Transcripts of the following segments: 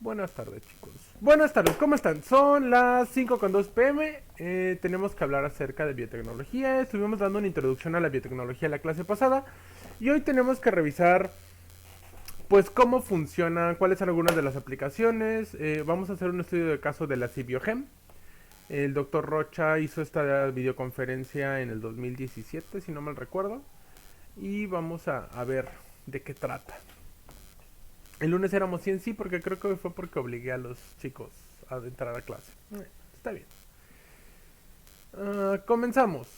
Buenas tardes, chicos. Buenas tardes, ¿cómo están? Son las 5:02 pm. Tenemos que hablar acerca de biotecnología. Estuvimos dando una introducción a la biotecnología la clase pasada. Y hoy tenemos que revisar, pues, cómo funciona, cuáles son algunas de las aplicaciones. Vamos a hacer un estudio de caso de la Cibiohem. El doctor Rocha hizo esta videoconferencia en el 2017, si no mal recuerdo. Y vamos a ver de qué trata. El lunes éramos 100 sí porque creo que fue porque obligué a los chicos a entrar a clase. Está bien. Comenzamos.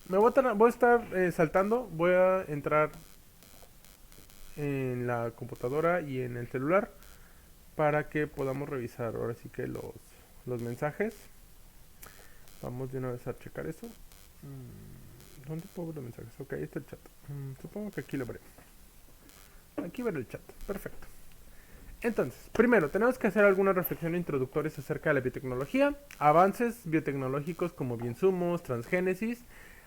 Voy a estar saltando. Voy a entrar en la computadora y en el celular para que podamos revisar ahora sí que los mensajes. Vamos de una vez a checar eso. ¿Dónde puedo ver los mensajes? Ok, ahí está el chat. Supongo que aquí lo veré. Aquí veré el chat. Perfecto. Entonces, primero, tenemos que hacer algunas reflexiones introductorias acerca de la biotecnología, avances biotecnológicos como biensumos, transgénesis,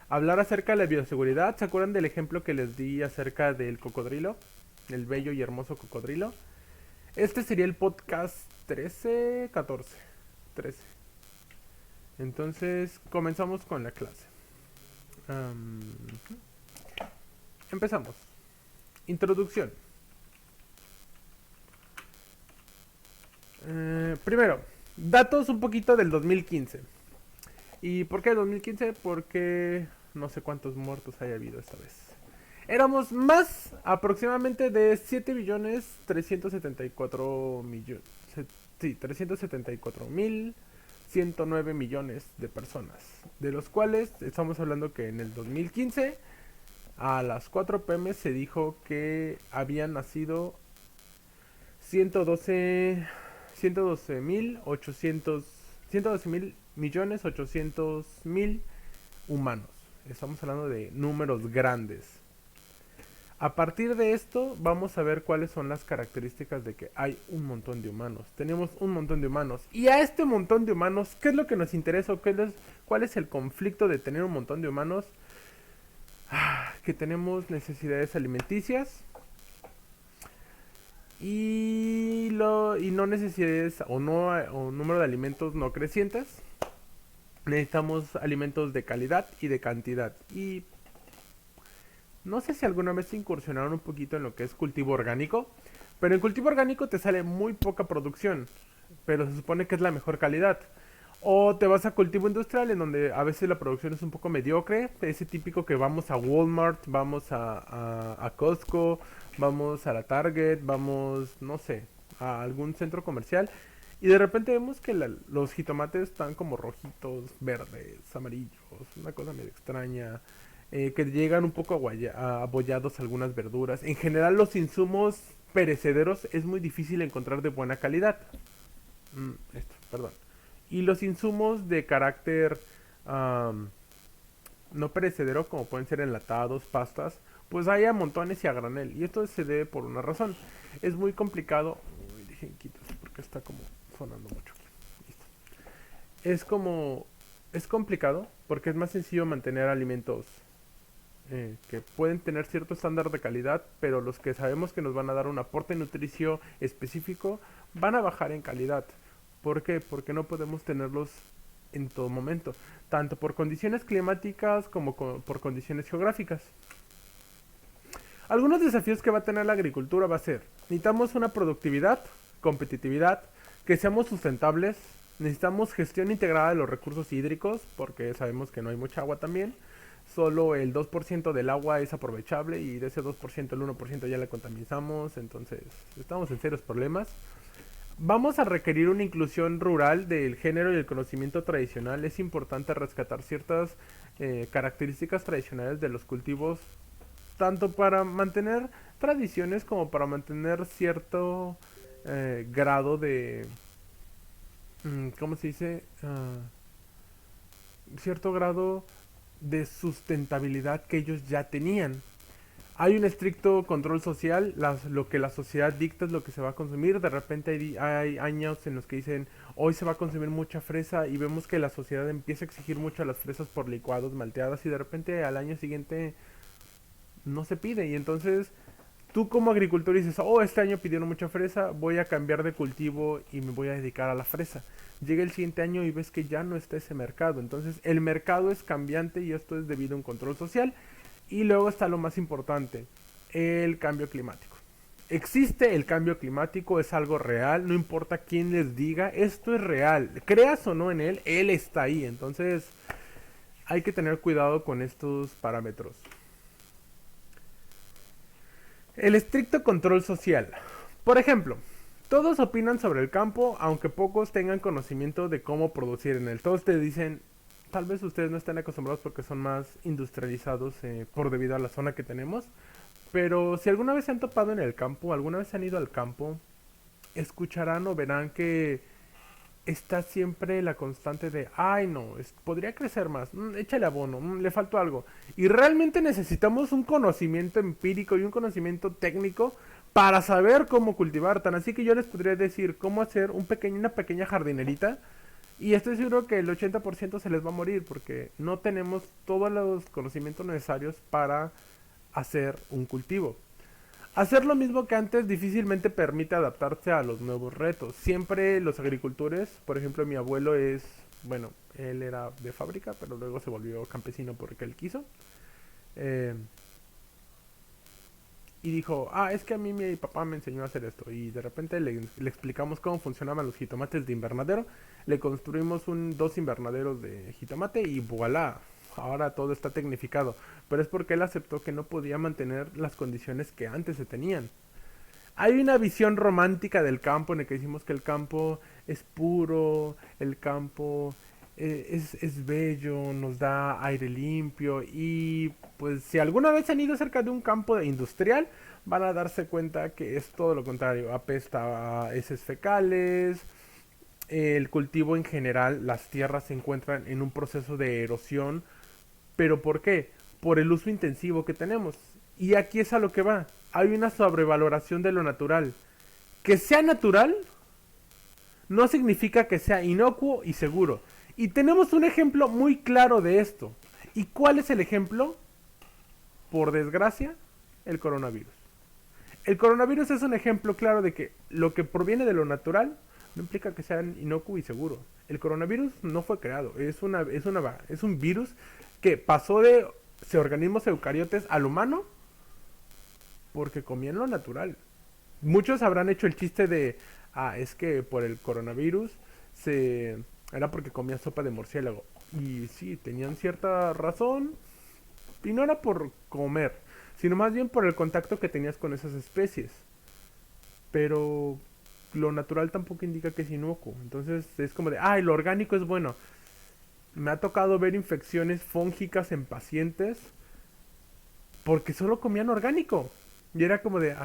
hablar acerca de la bioseguridad. ¿Se acuerdan del ejemplo que les di acerca del cocodrilo? El bello y hermoso cocodrilo. Este sería el podcast 13, 14, 13. Entonces, comenzamos con la clase. Um, Empezamos. Introducción. Primero, datos un poquito del 2015. ¿Y por qué 2015? Porque no sé cuántos muertos haya habido esta vez. Éramos más aproximadamente de 7 billones 374 millones. Sí, 374 mil 109 millones de personas. De los cuales estamos hablando que en el 2015 a las 4 pm se dijo que habían nacido 112 112 mil 800 112 mil millones 800 mil humanos. Estamos hablando de números grandes. A partir de esto vamos a ver cuáles son las características de que hay un montón de humanos. Tenemos un montón de humanos. Y a este montón de humanos, ¿qué es lo que nos interesa? ¿Cuál es el conflicto de tener un montón de humanos? Que tenemos necesidades alimenticias, y no necesidades o número de alimentos no crecientes. Necesitamos alimentos de calidad y de cantidad. Y no sé si alguna vez se incursionaron un poquito en lo que es cultivo orgánico, pero en cultivo orgánico te sale muy poca producción, pero se supone que es la mejor calidad. O te vas a cultivo industrial, en donde a veces la producción es un poco mediocre. Ese típico que vamos a Walmart, vamos a Costco, vamos a la Target, vamos, no sé, a algún centro comercial. Y de repente vemos que los jitomates están como rojitos, verdes, amarillos, una cosa medio extraña. Que llegan un poco abollados algunas verduras. En general los insumos perecederos es muy difícil encontrar de buena calidad. Perdón. Y los insumos de carácter no perecedero, como pueden ser enlatados, pastas, pues hay a montones y a granel. Y esto se debe por una razón. Es muy complicado. Uy, dejen quito porque está como sonando mucho aquí. Listo. Es como. Es complicado porque es más sencillo mantener alimentos que pueden tener cierto estándar de calidad, pero los que sabemos que nos van a dar un aporte nutricio específico van a bajar en calidad. ¿Por qué? Porque no podemos tenerlos en todo momento, tanto por condiciones climáticas como por condiciones geográficas. Algunos desafíos que va a tener la agricultura va a ser, necesitamos una productividad, competitividad, que seamos sustentables, necesitamos gestión integrada de los recursos hídricos, porque sabemos que no hay mucha agua también, solo el 2% del agua es aprovechable y de ese 2% el 1% ya la contaminamos, entonces estamos en serios problemas. Vamos a requerir una inclusión rural del género y el conocimiento tradicional. Es importante rescatar ciertas características tradicionales de los cultivos, tanto para mantener tradiciones como para mantener cierto grado de... ¿Cómo se dice? Cierto grado de sustentabilidad que ellos ya tenían. Hay un estricto control social, lo que la sociedad dicta es lo que se va a consumir. De repente hay años en los que dicen, hoy se va a consumir mucha fresa y vemos que la sociedad empieza a exigir mucho a las fresas por licuados, malteadas y de repente al año siguiente no se pide y entonces Tú como agricultor dices, oh, este año pidieron mucha fresa, voy a cambiar de cultivo y me voy a dedicar a la fresa. Llega el siguiente año y ves que ya no está ese mercado. Entonces el mercado es cambiante y esto es debido a un control social. Y luego está lo más importante, el cambio climático. Existe el cambio climático, es algo real, no importa quién les diga, esto es real. Creas o no en él está ahí. Entonces hay que tener cuidado con estos parámetros. El estricto control social. Por ejemplo, todos opinan sobre el campo, aunque pocos tengan conocimiento de cómo producir en él. Todos te dicen, tal vez ustedes no estén acostumbrados porque son más industrializados por debido a la zona que tenemos. Pero si alguna vez se han topado en el campo, alguna vez han ido al campo, escucharán o verán que está siempre la constante de, ay no, podría crecer más, échale abono, le faltó algo. Y realmente necesitamos un conocimiento empírico y un conocimiento técnico para saber cómo cultivar. Tan así que yo les podría decir cómo hacer una pequeña jardinerita. Y estoy seguro que el 80% se les va a morir porque no tenemos todos los conocimientos necesarios para hacer un cultivo. Hacer lo mismo que antes difícilmente permite adaptarse a los nuevos retos. Siempre los agricultores, por ejemplo mi abuelo bueno, él era de fábrica, pero luego se volvió campesino porque él quiso. Eh, y dijo, es que a mí mi papá me enseñó a hacer esto. Y de repente le explicamos cómo funcionaban los jitomates de invernadero. Le construimos dos invernaderos de jitomate y voilà. Ahora todo está tecnificado. Pero es porque él aceptó que no podía mantener las condiciones que antes se tenían. Hay una visión romántica del campo en el que decimos que el campo es puro, el campo es bello, nos da aire limpio y pues si alguna vez han ido cerca de un campo industrial van a darse cuenta que es todo lo contrario, apesta a heces fecales, el cultivo en general, las tierras se encuentran en un proceso de erosión, pero ¿por qué? Por el uso intensivo que tenemos. Y aquí es a lo que va. Hay una sobrevaloración de lo natural. Que sea natural no significa que sea inocuo y seguro. Y tenemos un ejemplo muy claro de esto. ¿Y cuál es el ejemplo? Por desgracia, el coronavirus. El coronavirus es un ejemplo claro de que lo que proviene de lo natural no implica que sea inocuo y seguro. El coronavirus no fue creado, es un virus que pasó de organismos eucariotes al humano porque comían lo natural. Muchos habrán hecho el chiste de, es que por el coronavirus era porque comían sopa de murciélago. Y sí, tenían cierta razón. Y no era por comer, sino más bien por el contacto que tenías con esas especies. Pero lo natural tampoco indica que es inocuo. Entonces es como de, lo orgánico es bueno. Me ha tocado ver infecciones fúngicas en pacientes porque solo comían orgánico. Y era como de,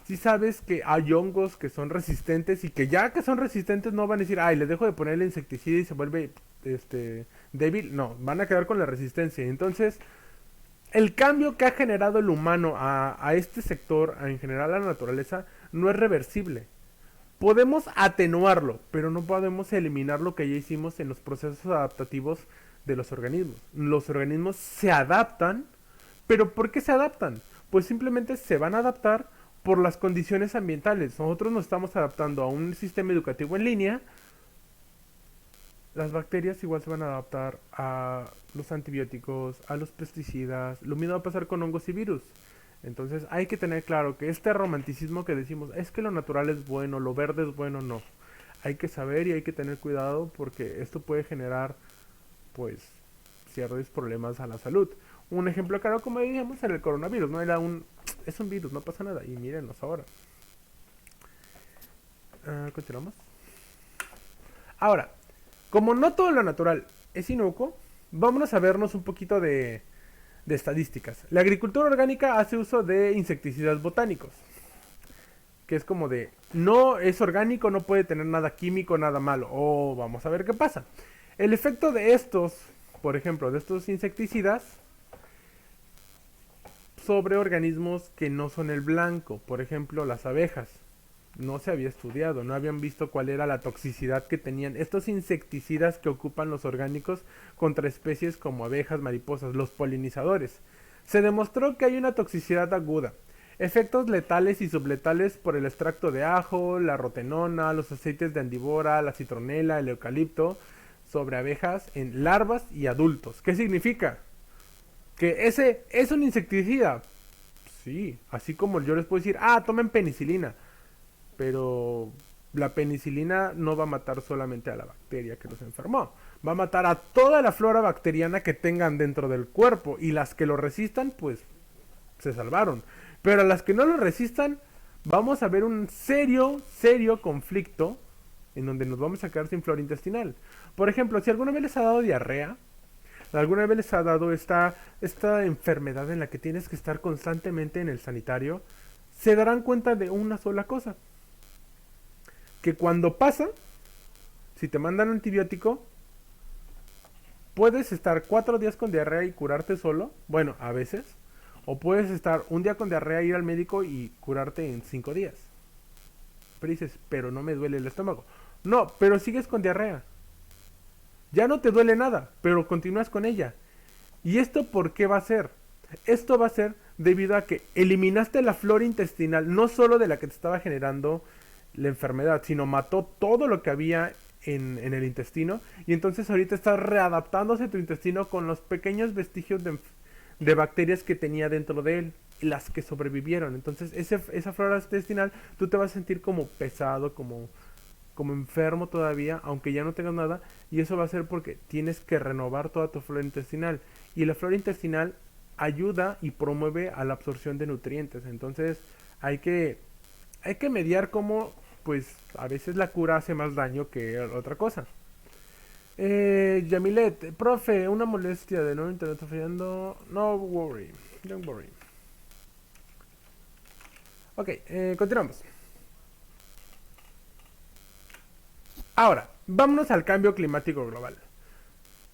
sí sabes que hay hongos que son resistentes y que ya que son resistentes no van a decir, le dejo de poner el insecticida y se vuelve débil. No, van a quedar con la resistencia. Entonces, el cambio que ha generado el humano a este sector, en general a la naturaleza, no es reversible. Podemos atenuarlo, pero no podemos eliminar lo que ya hicimos en los procesos adaptativos de los organismos. Los organismos se adaptan, pero ¿por qué se adaptan? Pues simplemente se van a adaptar por las condiciones ambientales. Nosotros nos estamos adaptando a un sistema educativo en línea. Las bacterias igual se van a adaptar a los antibióticos, a los pesticidas. Lo mismo va a pasar con hongos y virus. Entonces hay que tener claro que este romanticismo que decimos, es que lo natural es bueno, lo verde es bueno, no. Hay que saber y hay que tener cuidado porque esto puede generar, pues, ciertos problemas a la salud. Un ejemplo claro, como decíamos, era el coronavirus, ¿no? Es un virus, no pasa nada. Y mírenos ahora. Continuamos. Ahora, como no todo lo natural es inocuo, vámonos a vernos un poquito de estadísticas. La agricultura orgánica hace uso de insecticidas botánicos. Que es como de, no es orgánico, no puede tener nada químico, nada malo. Vamos a ver qué pasa. El efecto de estos, por ejemplo, de estos insecticidas sobre organismos que no son el blanco. Por ejemplo, las abejas. No se había estudiado, no habían visto cuál era la toxicidad que tenían estos insecticidas que ocupan los orgánicos contra especies como abejas, mariposas, los polinizadores. Se demostró que hay una toxicidad aguda. Efectos letales y subletales por el extracto de ajo, la rotenona, los aceites de andivora, la citronela, el eucalipto, sobre abejas en larvas y adultos. ¿Qué significa? Que ese es un insecticida. Sí, así como yo les puedo decir, tomen penicilina. Pero la penicilina no va a matar solamente a la bacteria que los enfermó. Va a matar a toda la flora bacteriana que tengan dentro del cuerpo. Y las que lo resistan, pues se salvaron. Pero a las que no lo resistan, vamos a ver un serio conflicto en donde nos vamos a quedar sin flora intestinal. Por ejemplo, si alguna vez les ha dado diarrea, alguna vez les ha dado esta enfermedad en la que tienes que estar constantemente en el sanitario, se darán cuenta de una sola cosa. Que cuando pasa, si te mandan antibiótico, puedes estar 4 días con diarrea y curarte solo, bueno, a veces, o puedes estar un día con diarrea, ir al médico y curarte en 5 días. Pero dices, pero no me duele el estómago. No, pero sigues con diarrea. Ya no te duele nada, pero continúas con ella. ¿Y esto por qué va a ser? Esto va a ser debido a que eliminaste la flora intestinal, no solo de la que te estaba generando la enfermedad, sino mató todo lo que había en el intestino. Y entonces ahorita está readaptándose tu intestino con los pequeños vestigios de bacterias que tenía dentro de él, las que sobrevivieron. Entonces esa flora intestinal, tú te vas a sentir como pesado, como enfermo todavía, aunque ya no tengas nada, y eso va a ser porque tienes que renovar toda tu flora intestinal. Y la flora intestinal ayuda y promueve a la absorción de nutrientes. Entonces hay que mediar cómo, pues, a veces la cura hace más daño que otra cosa. Yamilet, profe, una molestia de nuevo internet está fallando. No worry, don't worry. Ok, continuamos. Ahora, vámonos al cambio climático global.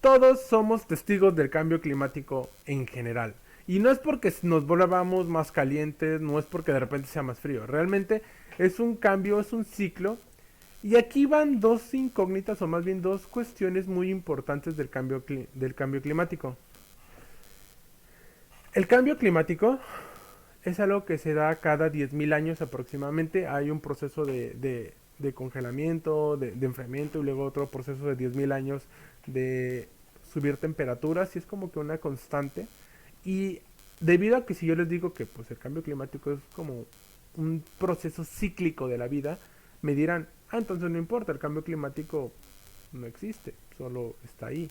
Todos somos testigos del cambio climático en general. Y no es porque nos volvamos más calientes, no es porque de repente sea más frío. Realmente es un cambio, es un ciclo. Y aquí van dos incógnitas, o más bien dos cuestiones muy importantes del cambio climático. El cambio climático es algo que se da cada 10.000 años aproximadamente. Hay un proceso de congelamiento, de enfriamiento, y luego otro proceso de 10.000 años de subir temperaturas, y es como que una constante. Y debido a que si yo les digo que pues el cambio climático es como un proceso cíclico de la vida, me dirán, entonces no importa, el cambio climático no existe, solo está ahí.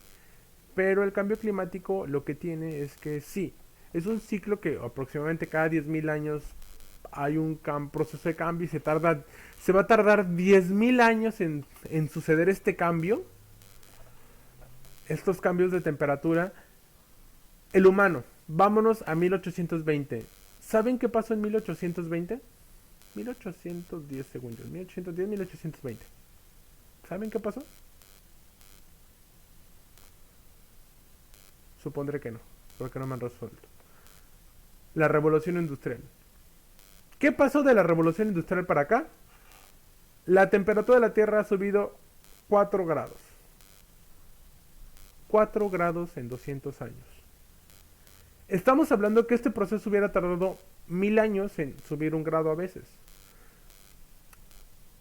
Pero el cambio climático lo que tiene es que sí, es un ciclo que aproximadamente cada 10.000 años hay un proceso de cambio, y se va a tardar 10.000 años en suceder este cambio, estos cambios de temperatura. El humano, vámonos a 1820. ¿Saben qué pasó en 1820? 1810 segundos, 1810, 1820. ¿Saben qué pasó? Supondré que no, porque no me han resuelto. La revolución industrial. ¿Qué pasó de la revolución industrial para acá? La temperatura de la Tierra ha subido 4 grados. 4 grados en 200 años. Estamos hablando que este proceso hubiera tardado 1000 años en subir 1 grado a veces.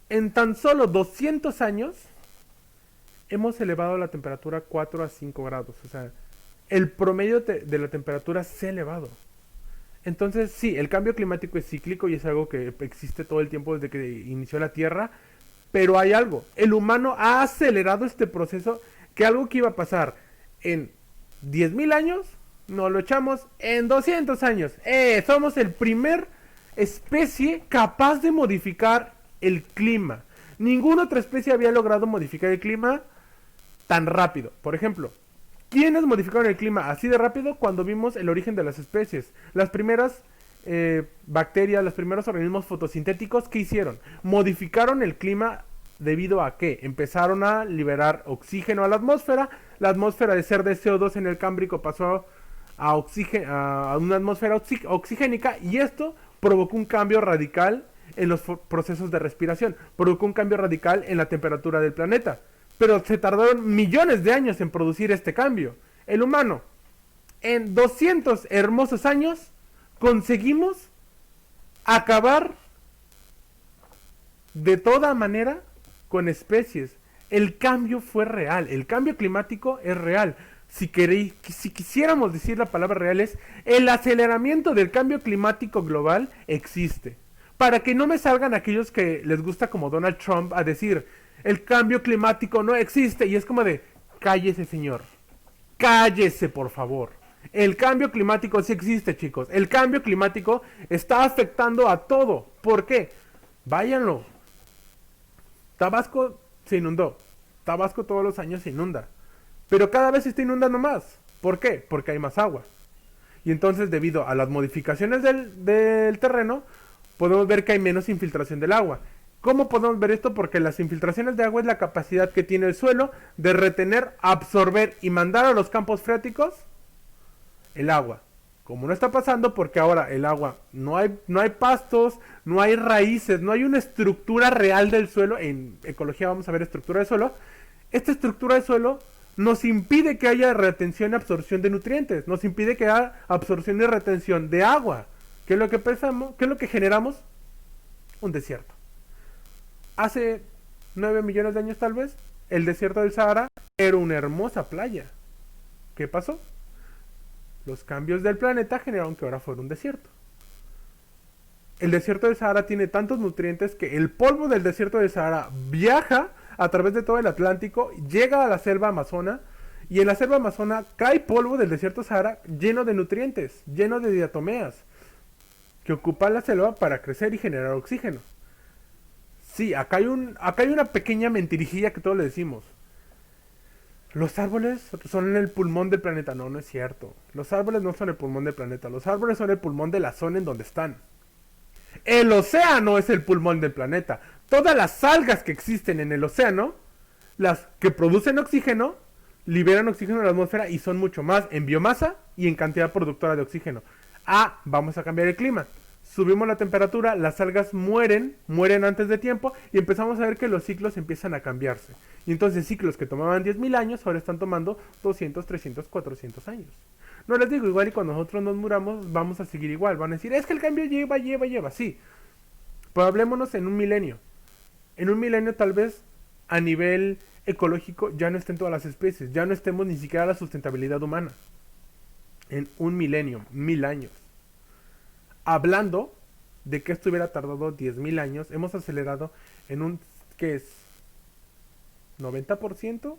En tan solo 200 años hemos elevado la temperatura 4 a 5 grados. O sea, el promedio de la temperatura se ha elevado. Entonces, sí, el cambio climático es cíclico y es algo que existe todo el tiempo desde que inició la Tierra. Pero hay algo. El humano ha acelerado este proceso, que algo que iba a pasar en 10.000 años, nos lo echamos en 200 años. Somos el primer especie capaz de modificar el clima. Ninguna otra especie había logrado modificar el clima tan rápido. Por ejemplo, ¿quiénes modificaron el clima así de rápido? Cuando vimos el origen de las especies. Las primeras bacterias, los primeros organismos fotosintéticos, ¿qué hicieron? Modificaron el clima debido a que empezaron a liberar oxígeno a la atmósfera. La atmósfera, de ser de CO2 en el Cámbrico, pasó a una atmósfera oxigénica, y esto provocó un cambio radical en los procesos de respiración, provocó un cambio radical en la temperatura del planeta. Pero se tardaron millones de años en producir este cambio. El humano, en 200 hermosos años, conseguimos acabar de toda manera con especies. El cambio fue real, el cambio climático es real. Si quisiéramos decir la palabra real es el aceleramiento del cambio climático global existe. Para que no me salgan aquellos que les gusta como Donald Trump a decir el cambio climático no existe y es como de cállese señor, cállese por favor. El cambio climático sí existe, chicos. El cambio climático está afectando a todo. ¿Por qué? Váyanlo. Tabasco se inundó. Tabasco todos los años se inunda. Pero cada vez se está inundando más. ¿Por qué? Porque hay más agua. Y entonces, debido a las modificaciones del terreno, podemos ver que hay menos infiltración del agua. ¿Cómo podemos ver esto? Porque las infiltraciones de agua es la capacidad que tiene el suelo de retener, absorber y mandar a los campos freáticos el agua. Como no está pasando porque ahora el agua no hay pastos, no hay raíces, no hay una estructura real del suelo. En ecología vamos a ver estructura del suelo. Esta estructura del suelo nos impide que haya retención y absorción de nutrientes, nos impide que haya absorción y retención de agua. ¿Qué es lo que pensamos? ¿Qué es lo que generamos? Un desierto. Hace 9 millones de años tal vez, el desierto del Sahara era una hermosa playa. ¿Qué pasó? Los cambios del planeta generaron que ahora fuera un desierto. El desierto del Sahara tiene tantos nutrientes que el polvo del desierto del Sahara viaja a través de todo el Atlántico, llega a la selva amazona, y en la selva amazona cae polvo del desierto Sahara lleno de nutrientes, lleno de diatomeas, que ocupan la selva para crecer y generar oxígeno. Sí, acá hay una pequeña mentirijilla que todos le decimos. Los árboles son el pulmón del planeta. No, no es cierto. Los árboles no son el pulmón del planeta. Los árboles son el pulmón de la zona en donde están. El océano es el pulmón del planeta. Todas las algas que existen en el océano, las que producen oxígeno, liberan oxígeno en la atmósfera y son mucho más en biomasa y en cantidad productora de oxígeno. Ah, vamos a cambiar el clima. Subimos la temperatura, las algas mueren antes de tiempo y empezamos a ver que los ciclos empiezan a cambiarse. Y entonces ciclos que tomaban 10.000 años ahora están tomando 200, 300, 400 años. No les digo, igual y cuando nosotros nos muramos vamos a seguir igual. Van a decir, es que el cambio lleva, sí. Pero hablémonos en un milenio. En un milenio tal vez a nivel ecológico ya no estén todas las especies, ya no estemos ni siquiera la sustentabilidad humana. En un milenio, 1000 años. Hablando de que esto hubiera tardado 10.000 años, hemos acelerado en un, ¿qué es? 90%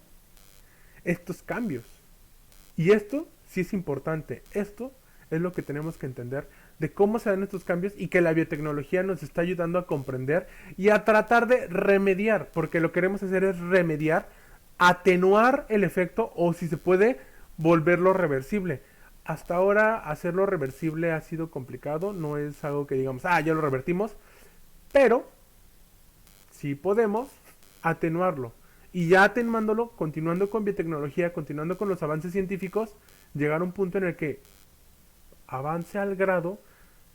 estos cambios. Y esto sí es importante. Esto es lo que tenemos que entender de cómo se dan estos cambios y que la biotecnología nos está ayudando a comprender y a tratar de remediar, porque lo que queremos hacer es remediar, atenuar el efecto o si se puede volverlo reversible. Hasta ahora hacerlo reversible ha sido complicado, no es algo que digamos, ya lo revertimos, pero sí podemos atenuarlo. Y ya atenuándolo, continuando con biotecnología, continuando con los avances científicos, llegar a un punto en el que avance al grado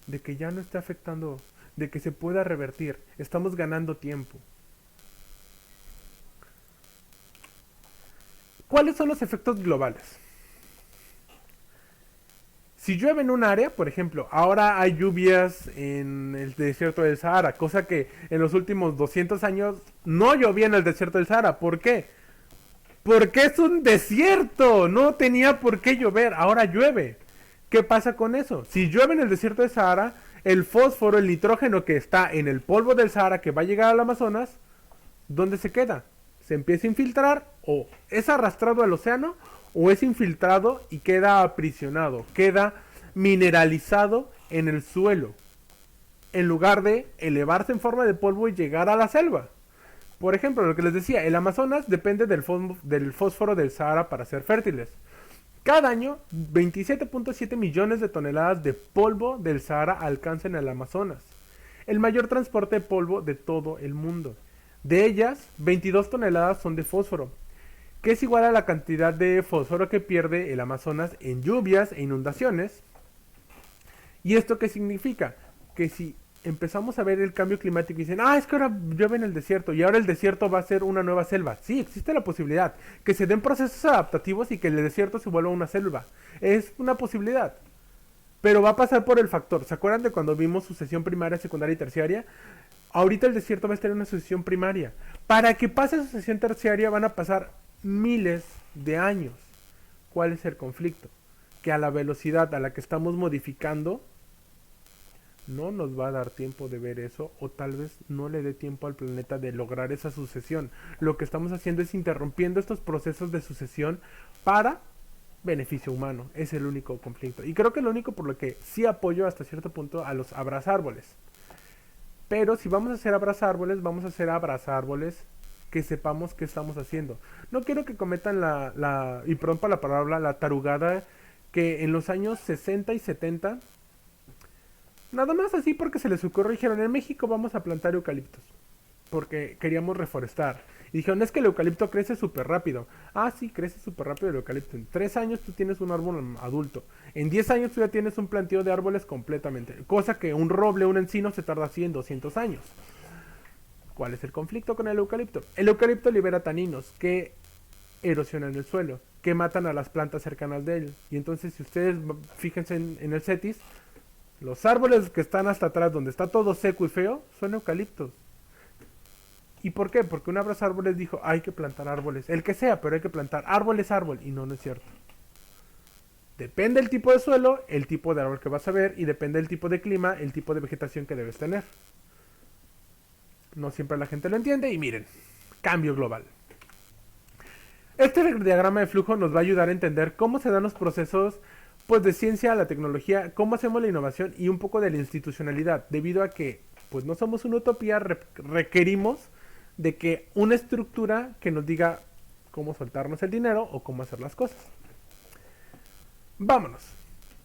de que ya no esté afectando, de que se pueda revertir. Estamos ganando tiempo. ¿Cuáles son los efectos globales? Si llueve en un área, por ejemplo, ahora hay lluvias en el desierto del Sahara, cosa que en los últimos 200 años no llovía en el desierto del Sahara. ¿Por qué? Porque es un desierto, no tenía por qué llover, ahora llueve. ¿Qué pasa con eso? Si llueve en el desierto del Sahara, el fósforo, el nitrógeno que está en el polvo del Sahara que va a llegar al Amazonas, ¿dónde se queda? Se empieza a infiltrar o es arrastrado al océano o es infiltrado y queda aprisionado, queda mineralizado en el suelo, en lugar de elevarse en forma de polvo y llegar a la selva. Por ejemplo, lo que les decía, el Amazonas depende del fósforo del Sahara para ser fértiles. Cada año, 27.7 millones de toneladas de polvo del Sahara alcanzan el Amazonas, el mayor transporte de polvo de todo el mundo. De ellas, 22 toneladas son de fósforo, que es igual a la cantidad de fósforo que pierde el Amazonas en lluvias e inundaciones. ¿Y esto qué significa? Que si empezamos a ver el cambio climático y dicen, es que ahora llueve en el desierto y ahora el desierto va a ser una nueva selva. Sí, existe la posibilidad. Que se den procesos adaptativos y que el desierto se vuelva una selva. Es una posibilidad. Pero va a pasar por el factor. ¿Se acuerdan de cuando vimos sucesión primaria, secundaria y terciaria? Ahorita el desierto va a estar en una sucesión primaria. Para que pase sucesión terciaria van a pasar miles de años. ¿Cuál es el conflicto? Que a la velocidad a la que estamos modificando, no nos va a dar tiempo de ver eso, o tal vez no le dé tiempo al planeta de lograr esa sucesión. Lo que estamos haciendo es interrumpiendo estos procesos de sucesión para beneficio humano. Es el único conflicto. Y creo que es lo único por lo que sí apoyo hasta cierto punto a los abrazárboles. Pero si vamos a hacer abrazárboles, vamos a hacer abrazárboles que sepamos qué estamos haciendo. No quiero que cometan y perdón por la palabra, la tarugada que en los años 60 y 70, nada más así porque se les ocurrió, dijeron, en México vamos a plantar eucaliptos, porque queríamos reforestar. Y dijeron, es que el eucalipto crece súper rápido. Ah, sí, crece súper rápido el eucalipto. En 3 años tú tienes un árbol adulto. En 10 años tú ya tienes un planteo de árboles completamente. Cosa que un roble, un encino se tarda 100, 200 años. ¿Cuál es el conflicto con el eucalipto? El eucalipto libera taninos que erosionan el suelo, que matan a las plantas cercanas de él. Y entonces si ustedes fíjense en el CETIS, los árboles que están hasta atrás, donde está todo seco y feo, son eucaliptos. ¿Y por qué? Porque un abrazárboles dijo, hay que plantar árboles, el que sea, pero hay que plantar árbol. Y no, no es cierto. Depende del tipo de suelo, el tipo de árbol que vas a ver, y depende del tipo de clima, el tipo de vegetación que debes tener. No siempre la gente lo entiende, y miren, cambio global. Este diagrama de flujo nos va a ayudar a entender cómo se dan los procesos pues, de ciencia a la tecnología, cómo hacemos la innovación y un poco de la institucionalidad, debido a que pues no somos una utopía, requerimos de que una estructura que nos diga cómo soltarnos el dinero o cómo hacer las cosas. Vámonos.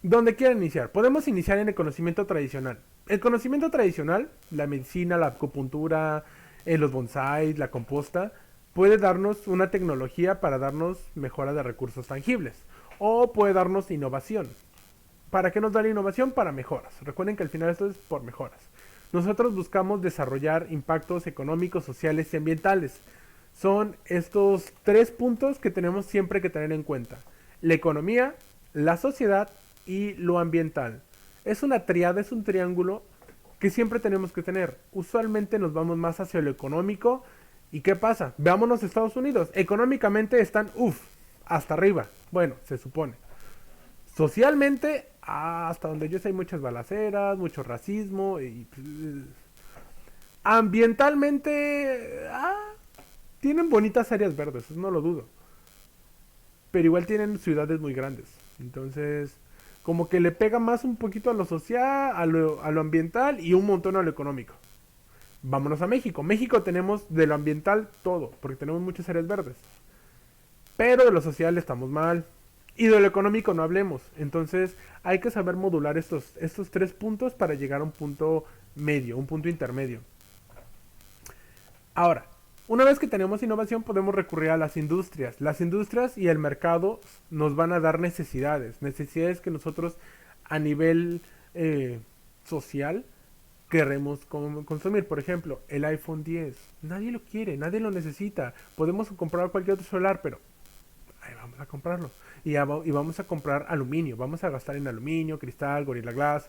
Donde quieran iniciar. Podemos iniciar en el conocimiento tradicional. El conocimiento tradicional, la medicina, la acupuntura, los bonsáis, la composta, puede darnos una tecnología para darnos mejora de recursos tangibles. O puede darnos innovación. ¿Para qué nos da la innovación? Para mejoras. Recuerden que al final esto es por mejoras. Nosotros buscamos desarrollar impactos económicos, sociales y ambientales. Son estos 3 puntos que tenemos siempre que tener en cuenta. La economía, la sociedad y lo ambiental. Es una triada, es un triángulo que siempre tenemos que tener. Usualmente nos vamos más hacia lo económico. ¿Y qué pasa? Veámonos a Estados Unidos. Económicamente están, hasta arriba. Bueno, se supone. Socialmente, hasta donde yo sé hay muchas balaceras, mucho racismo y ambientalmente tienen bonitas áreas verdes, eso no lo dudo. Pero igual tienen ciudades muy grandes. Entonces, como que le pega más un poquito a lo social, a lo ambiental y un montón a lo económico. Vámonos a México. México tenemos de lo ambiental todo, porque tenemos muchas áreas verdes. Pero de lo social estamos mal. Y de lo económico no hablemos. Entonces hay que saber modular estos 3 puntos para llegar a un punto medio, un punto intermedio. Ahora, una vez que tenemos innovación podemos recurrir a las industrias. Las industrias y el mercado nos van a dar necesidades. Necesidades que nosotros a nivel social queremos consumir. Por ejemplo, el iPhone 10. Nadie lo quiere, nadie lo necesita. Podemos comprar cualquier otro celular, pero ahí vamos a comprarlo. Y vamos a comprar aluminio. Vamos a gastar en aluminio, cristal, Gorilla Glass,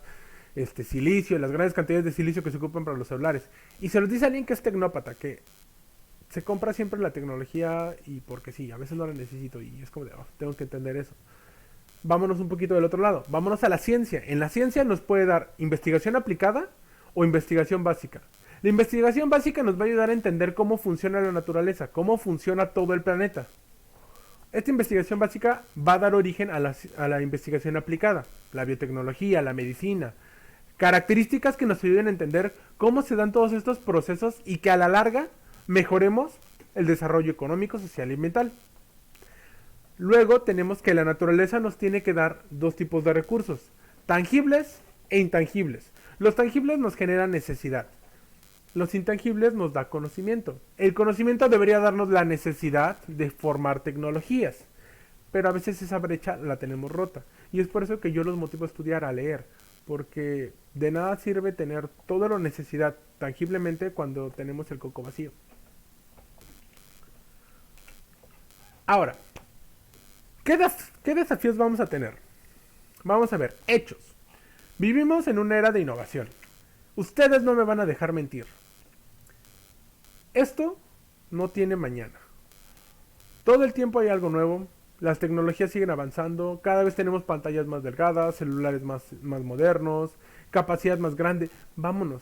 silicio, las grandes cantidades de silicio que se ocupan para los celulares. Y se los dice alguien que es tecnópata, que se compra siempre la tecnología y porque sí, a veces no la necesito y es como de, tengo que entender eso. Vámonos un poquito del otro lado. Vámonos a la ciencia. En la ciencia nos puede dar investigación aplicada o investigación básica. La investigación básica nos va a ayudar a entender cómo funciona la naturaleza, cómo funciona todo el planeta. Esta investigación básica va a dar origen a la investigación aplicada, la biotecnología, la medicina. Características que nos ayuden a entender cómo se dan todos estos procesos y que a la larga mejoremos el desarrollo económico, social y ambiental. Luego tenemos que la naturaleza nos tiene que dar 2 tipos de recursos, tangibles e intangibles. Los tangibles nos generan necesidad. Los intangibles nos da conocimiento. El conocimiento debería darnos la necesidad de formar tecnologías. Pero a veces esa brecha la tenemos rota. Y es por eso que yo los motivo a estudiar, a leer. Porque de nada sirve tener toda la necesidad tangiblemente cuando tenemos el coco vacío. Ahora, ¿qué desafíos vamos a tener? Vamos a ver, hechos. Vivimos en una era de innovación. Ustedes no me van a dejar mentir. Esto no tiene mañana. Todo el tiempo hay algo nuevo. Las tecnologías siguen avanzando. Cada vez tenemos pantallas más delgadas, celulares más modernos, capacidad más grande. Vámonos.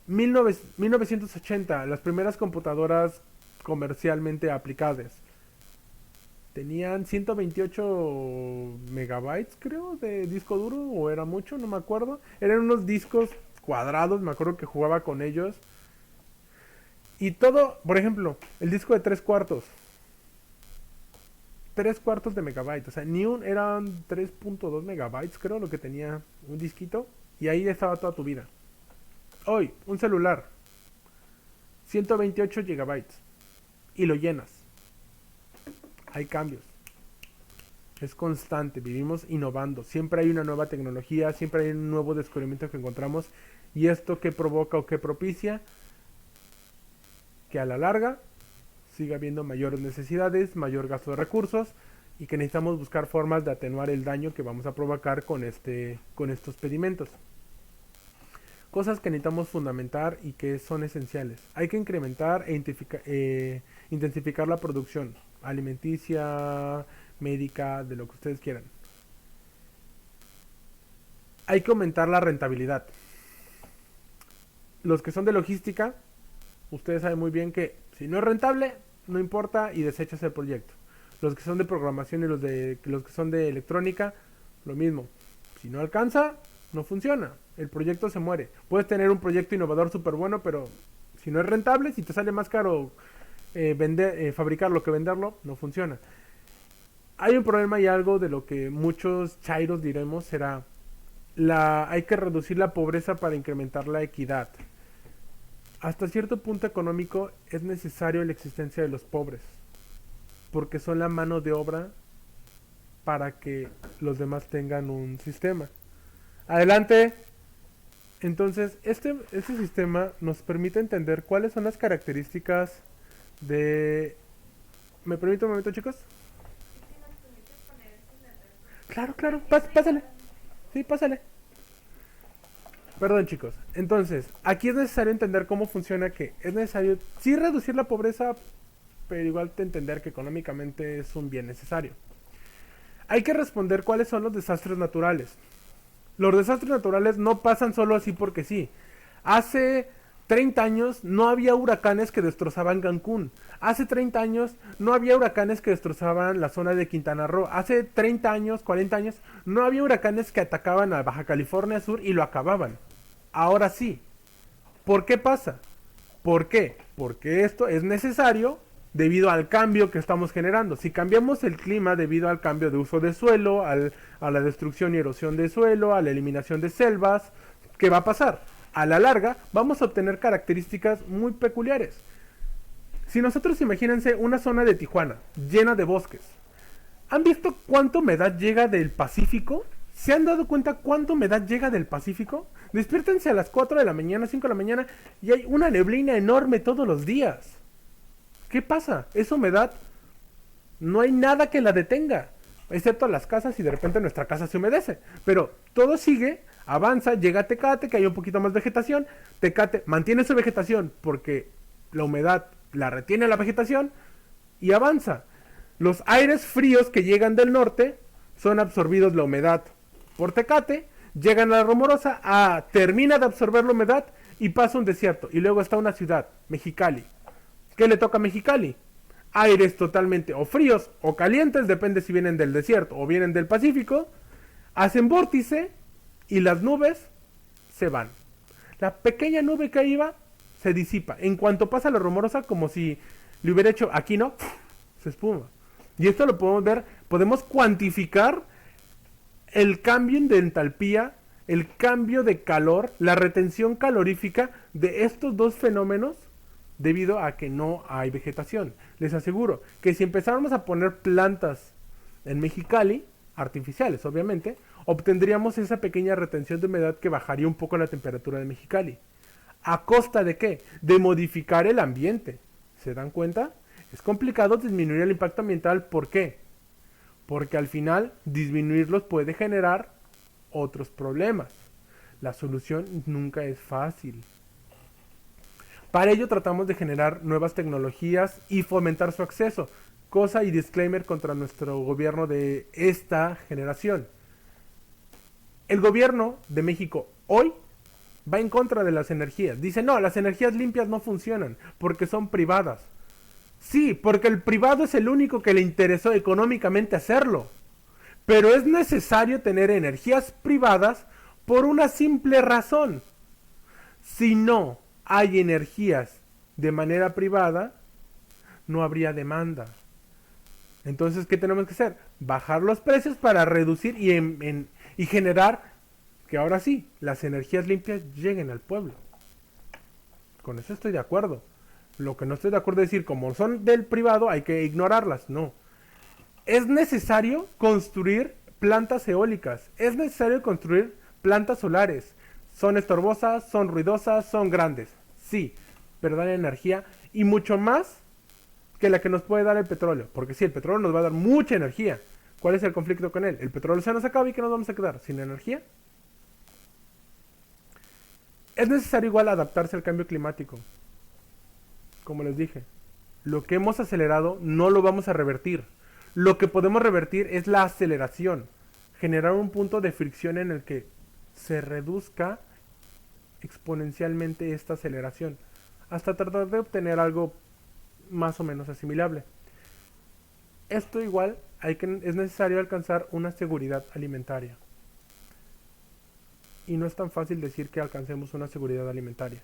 1980, las primeras computadoras comercialmente aplicadas tenían 128 megabytes, creo, de disco duro, o era mucho, no me acuerdo. Eran unos discos cuadrados, me acuerdo que jugaba con ellos. Y todo, por ejemplo, el disco de 3 cuartos. 3 cuartos de megabytes, o sea, eran 3.2 megabytes, creo, lo que tenía un disquito. Y ahí estaba toda tu vida. Hoy, un celular, 128 gigabytes. Y lo llenas. Hay cambios. Es constante, vivimos innovando. Siempre hay una nueva tecnología, siempre hay un nuevo descubrimiento que encontramos. Y esto que provoca o que propicia que a la larga siga habiendo mayores necesidades, mayor gasto de recursos y que necesitamos buscar formas de atenuar el daño que vamos a provocar con estos pedimentos. Cosas que necesitamos fundamentar y que son esenciales. Hay que incrementar e intensificar la producción alimenticia, médica, de lo que ustedes quieran. Hay que aumentar la rentabilidad. Los que son de logística, ustedes saben muy bien que si no es rentable, no importa y desechas el proyecto. Los que son de programación y los que son de electrónica, lo mismo. Si no alcanza, no funciona. El proyecto se muere. Puedes tener un proyecto innovador súper bueno, pero si no es rentable, si te sale más caro fabricarlo que venderlo, no funciona. Hay un problema y algo de lo que muchos chairos diremos será hay que reducir la pobreza para incrementar la equidad. Hasta cierto punto económico es necesario la existencia de los pobres, porque son la mano de obra para que los demás tengan un sistema. Adelante. Entonces, este sistema nos permite entender cuáles son las características de... ¿Me permite un momento, chicos? Claro, claro, pásale. Sí, pásale. Perdón, chicos. Entonces, aquí es necesario entender cómo funciona, que es necesario sí reducir la pobreza, pero igual entender que económicamente es un bien necesario. Hay que responder cuáles son los desastres naturales. Los desastres naturales no pasan solo así porque sí. Hace 30 años no había huracanes que destrozaban Cancún. Hace 30 años no había huracanes que destrozaban la zona de Quintana Roo. Hace 30 años, 40 años, no había huracanes que atacaban a Baja California Sur y lo acababan. Ahora sí. ¿Por qué pasa? ¿Por qué? Porque esto es necesario debido al cambio que estamos generando. Si cambiamos el clima debido al cambio de uso de suelo, a la destrucción y erosión de suelo, a la eliminación de selvas, ¿qué va a pasar? A la larga vamos a obtener características muy peculiares. Si nosotros imagínense una zona de Tijuana llena de bosques, ¿han visto cuánta humedad llega del Pacífico? ¿Se han dado cuenta cuánta humedad llega del Pacífico? Despiértense a las 4 de la mañana, 5 de la mañana y hay una neblina enorme todos los días. ¿Qué pasa? Esa humedad no hay nada que la detenga, excepto las casas y de repente nuestra casa se humedece. Pero todo sigue, avanza, llega a Tecate, que hay un poquito más de vegetación. Tecate mantiene su vegetación porque la humedad la retiene la vegetación y avanza. Los aires fríos que llegan del norte son absorbidos la humedad por Tecate, llegan a la Rumorosa, termina de absorber la humedad y pasa un desierto. Y luego está una ciudad, Mexicali. ¿Qué le toca a Mexicali? Aires totalmente o fríos o calientes, depende si vienen del desierto o vienen del Pacífico, hacen vórtice y las nubes se van. La pequeña nube que iba se disipa. En cuanto pasa la Rumorosa, como si le hubiera hecho aquí, ¿no? Se espuma. Y esto lo podemos ver, podemos cuantificar el cambio de entalpía, el cambio de calor, la retención calorífica de estos dos fenómenos debido a que no hay vegetación. Les aseguro que si empezáramos a poner plantas en Mexicali, artificiales obviamente, obtendríamos esa pequeña retención de humedad que bajaría un poco la temperatura de Mexicali. ¿A costa de qué? De modificar el ambiente. ¿Se dan cuenta? Es complicado disminuir el impacto ambiental. ¿Por qué? Porque al final disminuirlos puede generar otros problemas. La solución nunca es fácil. Para ello tratamos de generar nuevas tecnologías y fomentar su acceso, cosa y disclaimer contra nuestro gobierno de esta generación. El gobierno de México hoy va en contra de las energías. Dice, no, las energías limpias no funcionan porque son privadas. Sí, porque el privado es el único que le interesó económicamente hacerlo. Pero es necesario tener energías privadas por una simple razón. Si no hay energías de manera privada, no habría demanda. Entonces, ¿qué tenemos que hacer? Bajar los precios para reducir y generar que ahora sí, las energías limpias lleguen al pueblo. Con eso estoy de acuerdo. Lo que no estoy de acuerdo es decir, como son del privado, hay que ignorarlas. No. Es necesario construir plantas eólicas. Es necesario construir plantas solares. Son estorbosas, son ruidosas, son grandes. Sí, pero dan energía y mucho más que la que nos puede dar el petróleo. Porque sí, el petróleo nos va a dar mucha energía. ¿Cuál es el conflicto con él? El petróleo se nos acaba y ¿qué nos vamos a quedar? ¿Sin energía? Es necesario igual adaptarse al cambio climático. Como les dije, lo que hemos acelerado no lo vamos a revertir. Lo que podemos revertir es la aceleración. Generar un punto de fricción en el que se reduzca exponencialmente esta aceleración. Hasta tratar de obtener algo más o menos asimilable. Esto igual es necesario alcanzar una seguridad alimentaria. Y no es tan fácil decir que alcancemos una seguridad alimentaria.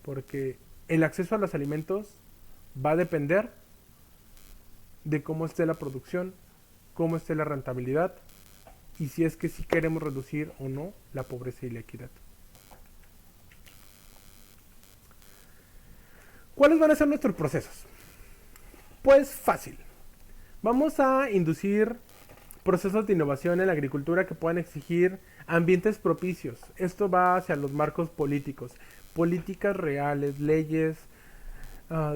Porque el acceso a los alimentos va a depender de cómo esté la producción, cómo esté la rentabilidad y si es que sí queremos reducir o no la pobreza y la equidad. ¿Cuáles van a ser nuestros procesos? Pues fácil. Vamos a inducir procesos de innovación en la agricultura que puedan exigir ambientes propicios. Esto va hacia los marcos políticos, políticas reales, leyes,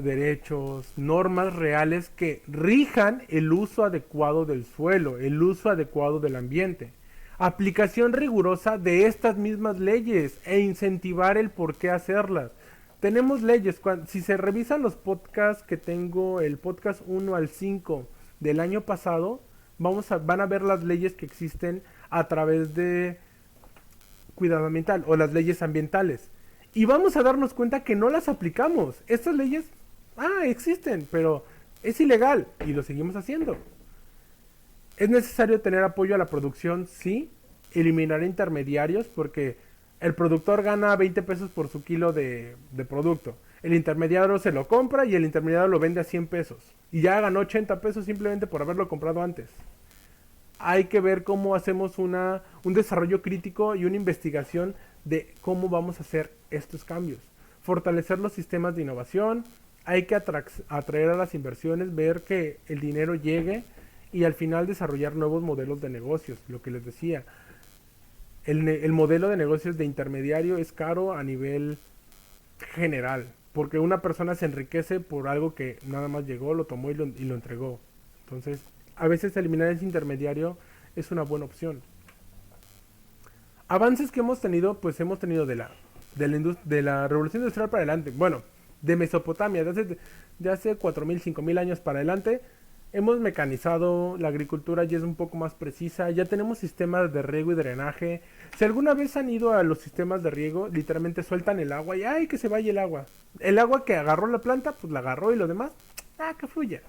derechos, normas reales que rijan el uso adecuado del suelo, el uso adecuado del ambiente. Aplicación rigurosa de estas mismas leyes e incentivar el por qué hacerlas. Tenemos leyes, si se revisan los podcasts que tengo, el podcast 1 al 5 del año pasado, van a ver las leyes que existen a través de cuidado ambiental o las leyes ambientales. Y vamos a darnos cuenta que no las aplicamos. Estas leyes, existen, pero es ilegal y lo seguimos haciendo. Es necesario tener apoyo a la producción, sí. Eliminar intermediarios porque el productor gana 20 pesos por su kilo de producto. El intermediario se lo compra y el intermediario lo vende a 100 pesos. Y ya ganó 80 pesos simplemente por haberlo comprado antes. Hay que ver cómo hacemos un desarrollo crítico y una investigación de cómo vamos a hacer estos cambios. Fortalecer los sistemas de innovación. Hay que atraer a las inversiones, ver que el dinero llegue y al final desarrollar nuevos modelos de negocios. Lo que les decía, el modelo de negocios de intermediario es caro a nivel general, porque una persona se enriquece por algo que nada más llegó, lo tomó y lo entregó. Entonces, a veces eliminar ese intermediario es una buena opción. Avances que hemos tenido, pues hemos tenido de la revolución industrial para adelante. Bueno, de Mesopotamia, de hace 4.000, 5.000 años para adelante, hemos mecanizado, la agricultura ya es un poco más precisa, ya tenemos sistemas de riego y drenaje. Si alguna vez han ido a los sistemas de riego, literalmente sueltan el agua y ¡ay, que se vaya el agua! El agua que agarró la planta, pues la agarró y lo demás, que fluya.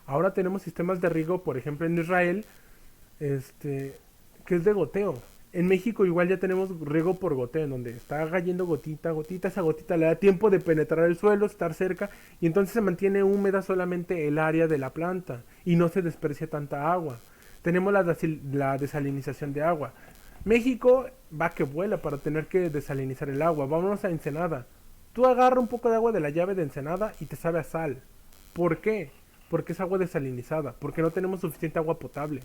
Ahora tenemos sistemas de riego, por ejemplo en Israel, que es de goteo. En México igual ya tenemos riego por goteo, en donde está cayendo gotita a gotita, esa gotita le da tiempo de penetrar el suelo, estar cerca, y entonces se mantiene húmeda solamente el área de la planta, y no se desperdicia tanta agua. Tenemos la desalinización de agua. México va que vuela para tener que desalinizar el agua. Vámonos a Ensenada. Tú agarra un poco de agua de la llave de Ensenada y te sabe a sal. ¿Por qué? Porque es agua desalinizada, porque no tenemos suficiente agua potable.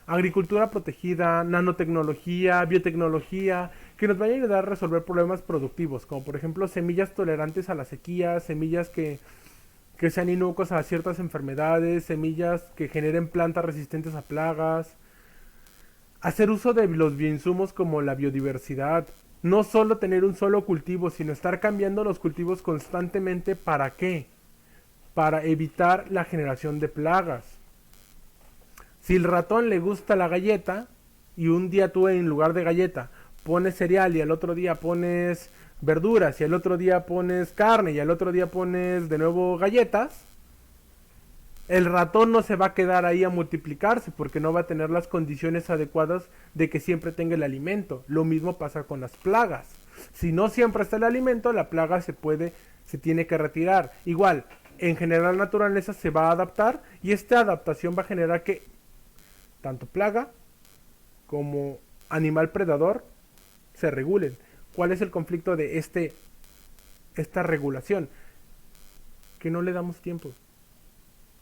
Agricultura protegida, nanotecnología, biotecnología, que nos vaya a ayudar a resolver problemas productivos, como por ejemplo semillas tolerantes a la sequía, semillas que sean inocuas a ciertas enfermedades, semillas que generen plantas resistentes a plagas. Hacer uso de los bioinsumos como la biodiversidad. No solo tener un solo cultivo, sino estar cambiando los cultivos constantemente. ¿Para qué? Para evitar la generación de plagas. Si el ratón le gusta la galleta y un día tú en lugar de galleta pones cereal y al otro día pones verduras y al otro día pones carne y al otro día pones de nuevo galletas, el ratón no se va a quedar ahí a multiplicarse porque no va a tener las condiciones adecuadas de que siempre tenga el alimento. Lo mismo pasa con las plagas. Si no siempre está el alimento, la plaga se tiene que retirar. Igual, en general la naturaleza se va a adaptar y esta adaptación va a generar que tanto plaga como animal predador se regulen. ¿Cuál es el conflicto de esta regulación? Que no le damos tiempo.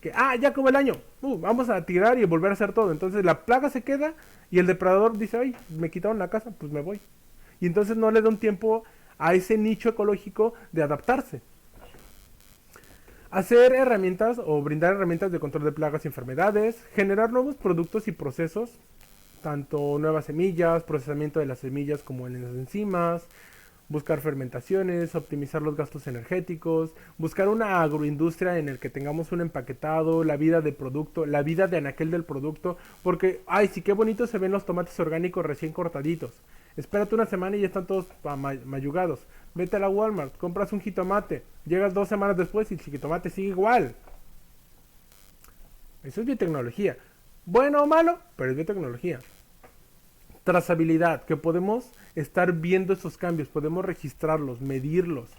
Que, ya acabó el año, vamos a tirar y volver a hacer todo. Entonces la plaga se queda y el depredador dice, ay, me quitaron la casa, pues me voy. Y entonces no le da un tiempo a ese nicho ecológico de adaptarse. Hacer herramientas o brindar herramientas de control de plagas y enfermedades, generar nuevos productos y procesos, tanto nuevas semillas, procesamiento de las semillas como en las enzimas, buscar fermentaciones, optimizar los gastos energéticos, buscar una agroindustria en el que tengamos un empaquetado, la vida del producto, la vida de anaquel del producto, porque, ay, sí, qué bonito se ven los tomates orgánicos recién cortaditos. Espérate una semana y ya están todos mayugados. Vete a la Walmart, compras un jitomate, llegas 2 semanas después y el jitomate sigue igual. Eso es biotecnología. Bueno o malo, pero es biotecnología. Trazabilidad, que podemos estar viendo esos cambios, podemos registrarlos, medirlos,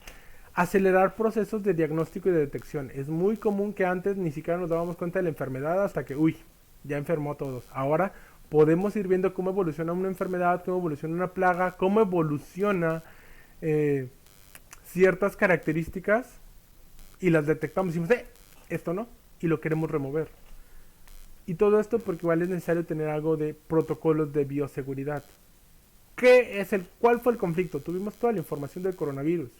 acelerar procesos de diagnóstico y de detección. Es muy común que antes ni siquiera nos dábamos cuenta de la enfermedad hasta que, ya enfermó a todos. Ahora podemos ir viendo cómo evoluciona una enfermedad, cómo evoluciona una plaga, cómo evoluciona ciertas características y las detectamos y decimos, esto no, y lo queremos remover. Y todo esto porque igual es necesario tener algo de protocolos de bioseguridad. ¿Cuál fue el conflicto? Tuvimos toda la información del coronavirus.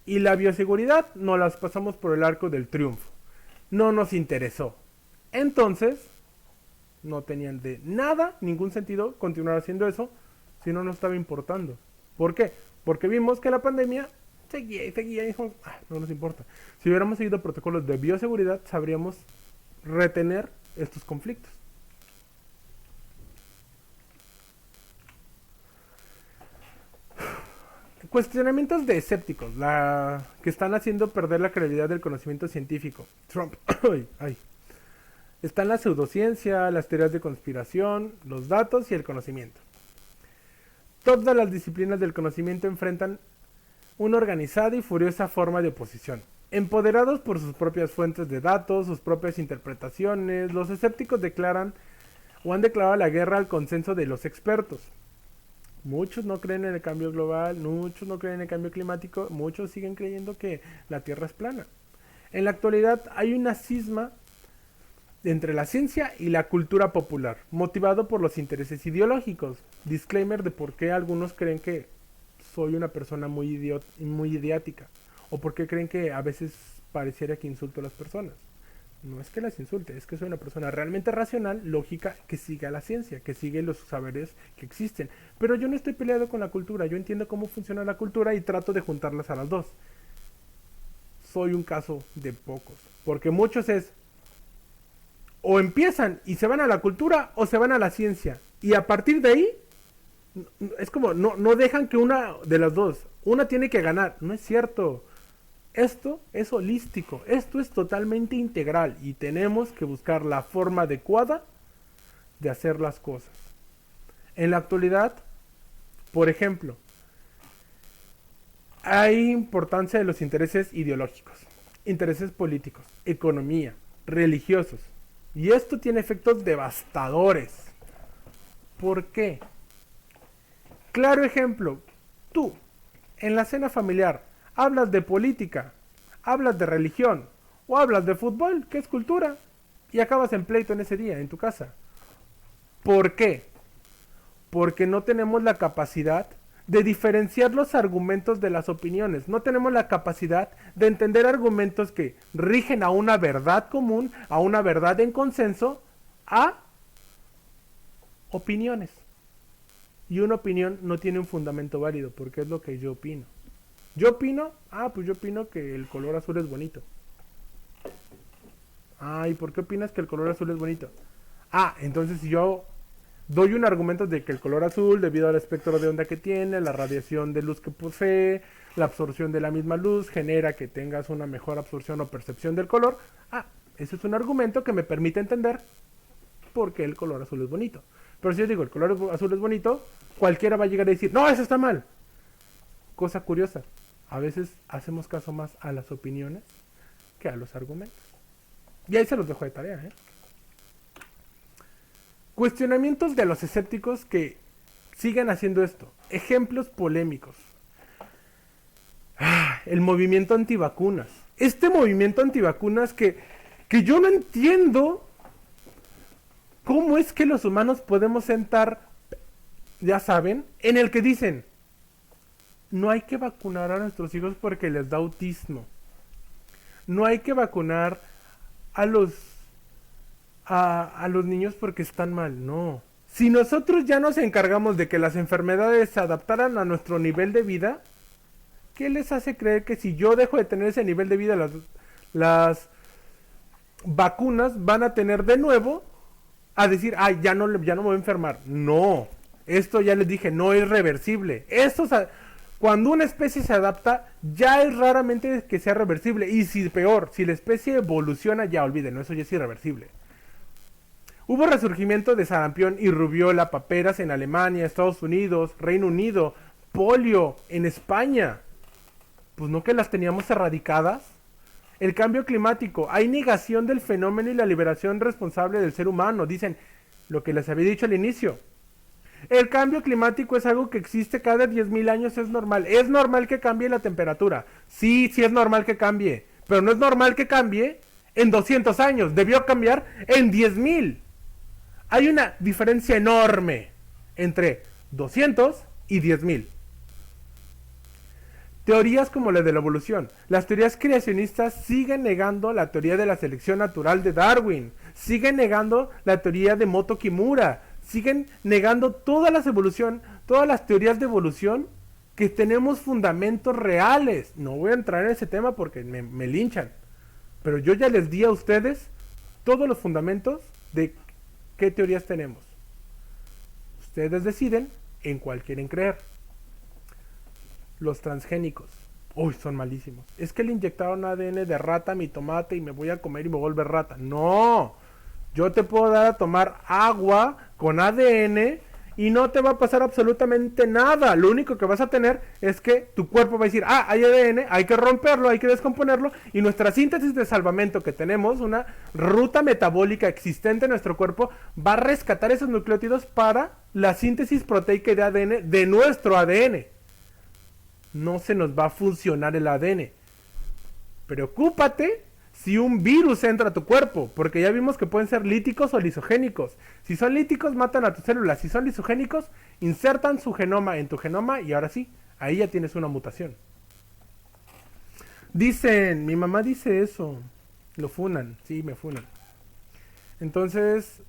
Y la bioseguridad nos las pasamos por el arco del triunfo. No nos interesó. Entonces, no tenían de nada, ningún sentido continuar haciendo eso si no nos estaba importando. ¿Por qué? Porque vimos que la pandemia seguía y dijimos, no nos importa. Si hubiéramos seguido protocolos de bioseguridad, sabríamos retener estos conflictos. Cuestionamientos de escépticos, que están haciendo perder la credibilidad del conocimiento científico. Trump, están la pseudociencia, las teorías de conspiración, los datos y el conocimiento. Todas las disciplinas del conocimiento enfrentan una organizada y furiosa forma de oposición. Empoderados por sus propias fuentes de datos, sus propias interpretaciones, los escépticos declaran o han declarado la guerra al consenso de los expertos. Muchos no creen en el cambio global, muchos no creen en el cambio climático, muchos siguen creyendo que la Tierra es plana. En la actualidad hay una cisma entre la ciencia y la cultura popular, motivado por los intereses ideológicos. Disclaimer de por qué algunos creen que soy una persona muy idiática, o por qué creen que a veces pareciera que insulto a las personas. No es que las insulte, es que soy una persona realmente racional, lógica, que sigue a la ciencia, que sigue los saberes que existen. Pero yo no estoy peleado con la cultura, yo entiendo cómo funciona la cultura y trato de juntarlas a las dos. Soy un caso de pocos, porque muchos o empiezan y se van a la cultura o se van a la ciencia. Y a partir de ahí, es como, no dejan que una de las dos, una tiene que ganar. No es cierto. Esto es holístico, esto es totalmente integral y tenemos que buscar la forma adecuada de hacer las cosas. En la actualidad, por ejemplo, hay importancia de los intereses ideológicos, intereses políticos, economía, religiosos. Y esto tiene efectos devastadores. ¿Por qué? Claro ejemplo, tú, en la cena familiar, hablas de política, hablas de religión o hablas de fútbol, que es cultura, y acabas en pleito en ese día, en tu casa. ¿Por qué? Porque no tenemos la capacidad de diferenciar los argumentos de las opiniones. No tenemos la capacidad de entender argumentos que rigen a una verdad común, a una verdad en consenso, a opiniones. Y una opinión no tiene un fundamento válido, porque es lo que yo opino. Yo opino, pues yo opino que el color azul es bonito. ¿Y por qué opinas que el color azul es bonito? Entonces si yo doy un argumento de que el color azul, debido al espectro de onda que tiene, la radiación de luz que posee, la absorción de la misma luz, genera que tengas una mejor absorción o percepción del color. Ese es un argumento que me permite entender por qué el color azul es bonito. Pero si yo digo el color azul es bonito, cualquiera va a llegar a decir, no, eso está mal. Cosa curiosa, a veces hacemos caso más a las opiniones que a los argumentos. Y ahí se los dejo de tarea, Cuestionamientos de los escépticos que sigan haciendo esto. Ejemplos polémicos. El movimiento antivacunas. Este movimiento antivacunas que yo no entiendo cómo es que los humanos podemos sentar, ya saben, en el que dicen, no hay que vacunar a nuestros hijos porque les da autismo. No hay que vacunar a los niños porque están mal. No. Si nosotros ya nos encargamos de que las enfermedades se adaptaran a nuestro nivel de vida, ¿qué les hace creer que si yo dejo de tener ese nivel de vida, las vacunas van a tener de nuevo a decir, ya no me voy a enfermar? No. Esto ya les dije, no es reversible. Cuando una especie se adapta, ya es raramente que sea reversible. Y si peor, si la especie evoluciona, ya olvídenlo, eso ya es irreversible. Hubo resurgimiento de sarampión y rubiola, paperas en Alemania, Estados Unidos, Reino Unido, polio en España. Pues no que las teníamos erradicadas. El cambio climático, hay negación del fenómeno y la liberación responsable del ser humano. Dicen lo que les había dicho al inicio. El cambio climático es algo que existe cada 10.000 años, es normal. Es normal que cambie la temperatura. Sí es normal que cambie. Pero no es normal que cambie en 200 años. Debió cambiar en 10.000. Hay una diferencia enorme entre 200 y 10.000. Teorías como la de la evolución. Las teorías creacionistas siguen negando la teoría de la selección natural de Darwin. Siguen negando la teoría de Moto Kimura. Siguen negando todas las teorías de evolución que tenemos fundamentos reales. No voy a entrar en ese tema porque me linchan. Pero yo ya les di a ustedes todos los fundamentos de qué teorías tenemos. Ustedes deciden en cuál quieren creer. Los transgénicos. Son malísimos. Es que le inyectaron ADN de rata a mi tomate y me voy a comer y me vuelve rata. No. Yo te puedo dar a tomar agua con ADN y no te va a pasar absolutamente nada. Lo único que vas a tener es que tu cuerpo va a decir, hay ADN, hay que romperlo, hay que descomponerlo, y nuestra síntesis de salvamento que tenemos, una ruta metabólica existente en nuestro cuerpo, va a rescatar esos nucleótidos para la síntesis proteica de ADN de nuestro ADN. No se nos va a funcionar el ADN. Preocúpate si un virus entra a tu cuerpo, porque ya vimos que pueden ser líticos o lisogénicos. Si son líticos, matan a tus células. Si son lisogénicos, insertan su genoma en tu genoma y ahora sí, ahí ya tienes una mutación. Dicen, mi mamá dice eso. Lo funan, sí, me funan. Entonces,